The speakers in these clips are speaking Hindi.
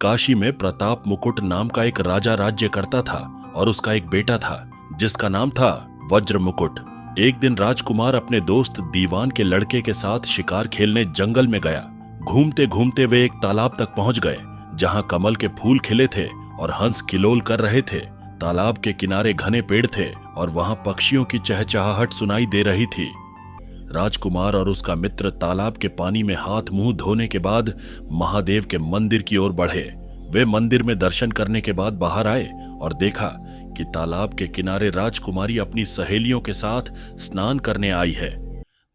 काशी में प्रताप मुकुट नाम का एक राजा राज्य करता था और उसका एक बेटा था जिसका नाम था वज्र मुकुट। एक दिन राजकुमार अपने दोस्त दीवान के लड़के के साथ शिकार खेलने जंगल में गया। घूमते घूमते वे एक तालाब तक पहुंच गए जहां कमल के फूल खिले थे और हंस किलोल कर रहे थे। तालाब के किनारे घने पेड़ थे और वहां पक्षियों की चहचहाहट सुनाई दे रही थी। राजकुमार और उसका मित्र तालाब के पानी में हाथ मुंह धोने के बाद महादेव के मंदिर की ओर बढ़े। वे मंदिर में दर्शन करने के बाद बाहर आए और देखा कि तालाब के किनारे राजकुमारी अपनी सहेलियों के साथ स्नान करने आई है।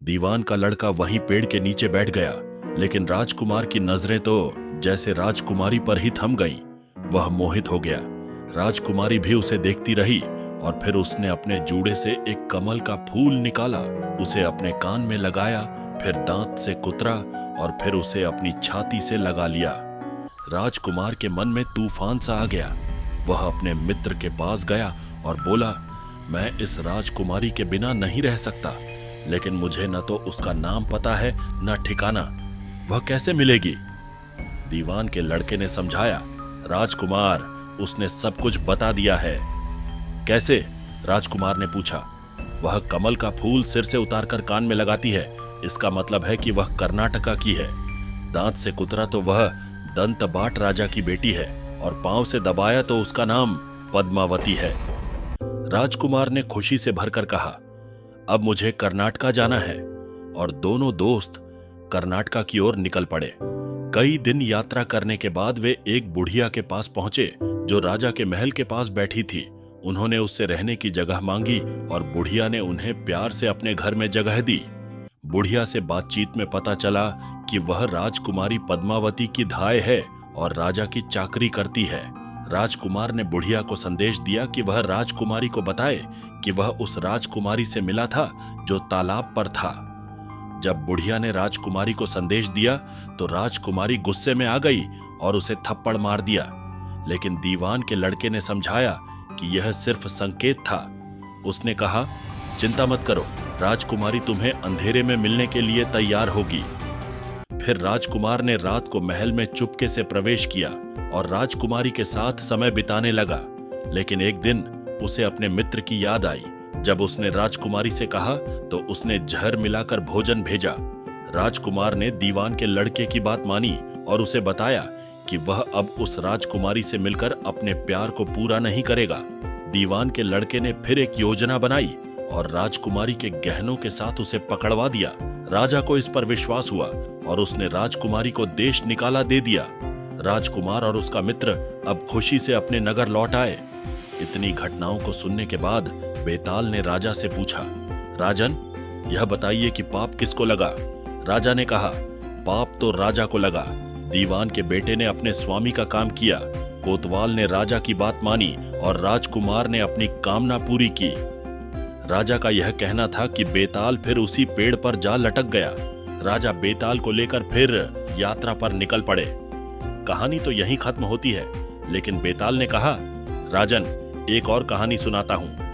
दीवान का लड़का वहीं पेड़ के नीचे बैठ गया, लेकिन राजकुमार की नजरें तो जैसे राजकुमारी पर ही थम गईं। वह मोहित हो गया। राजकुमारी भी उसे देखती रही और फिर उसने अपने जूड़े से एक कमल का फूल निकाला, उसे अपने कान में लगाया, फिर दांत से कुतरा और फिर उसे अपनी छाती से लगा लिया। राजकुमार के मन में तूफान सा आ गया। वह अपने मित्र के पास गया और बोला, मैं इस राजकुमारी के बिना नहीं रह सकता, लेकिन मुझे न तो उसका नाम पता है न ठिकाना। वह कैसे मिलेगी? दीवान के लड़के ने समझाया, राजकुमार, उसने सब कुछ बता दिया है। कैसे? राजकुमार ने पूछा। वह कमल का फूल सिर से उतारकर कान में लगाती है, इसका मतलब है कि वह कर्नाटका की है। दांत से कुतरा तो वह दंतबाट राजा की बेटी है और पांव से दबाया तो उसका नाम पद्मावती है। राजकुमार ने खुशी से भरकर कहा, अब मुझे कर्नाटका जाना है। और दोनों दोस्त कर्नाटका की ओर निकल पड़े। कई दिन यात्रा करने के बाद वे एक बुढ़िया के पास पहुंचे जो राजा के महल के पास बैठी थी। उन्होंने उससे रहने की जगह मांगी और बुढ़िया ने उन्हें प्यार से अपने घर में जगह दी। बुढ़िया से बातचीत में पता चला कि वह राजकुमारी पद्मावती की धाय है और राजा की चाकरी करती है। राजकुमार ने बुढ़िया को संदेश दिया कि वह राजकुमारी को बताए कि वह उस राजकुमारी से मिला था जो तालाब पर था। जब बुढ़िया ने राजकुमारी को संदेश दिया तो राजकुमारी गुस्से में आ गई और उसे थप्पड़ मार दिया, लेकिन दीवान के लड़के ने समझाया कि यह सिर्फ संकेत था। उसने कहा, चिंता मत करो, राजकुमारी तुम्हें अंधेरे में मिलने के लिए तैयार होगी। फिर राजकुमार ने रात को महल में चुपके से प्रवेश किया और राजकुमारी के साथ समय बिताने लगा। लेकिन एक दिन उसे अपने मित्र की याद आई। जब उसने राजकुमारी से कहा तो उसने जहर मिलाकर भोजन भेजा। राजकुमार ने दीवान के लड़के की बात मानी और उसे बताया कि वह अब उस राजकुमारी से मिलकर अपने प्यार को पूरा नहीं करेगा। दीवान के लड़के ने फिर एक योजना बनाई और राजकुमारी के गहनों के साथ उसे पकड़वा दिया। राजा को इस पर विश्वास हुआ और उसने राजकुमारी को देश निकाला दे दिया। राजकुमार और उसका मित्र अब खुशी से अपने नगर लौट आए। इतनी घटनाओं को सुनने के बाद बेताल ने राजा से पूछा, राजन, यह बताइए कि पाप किसको लगा? राजा ने कहा, पाप तो राजा को लगा। दीवान के बेटे ने अपने स्वामी का काम किया, कोतवाल ने राजा की बात मानी और राजकुमार ने अपनी कामना पूरी की। राजा का यह कहना था कि बेताल फिर उसी पेड़ पर जा लटक गया। राजा बेताल को लेकर फिर यात्रा पर निकल पड़े। कहानी तो यहीं खत्म होती है, लेकिन बेताल ने कहा, राजन, एक और कहानी सुनाता हूं।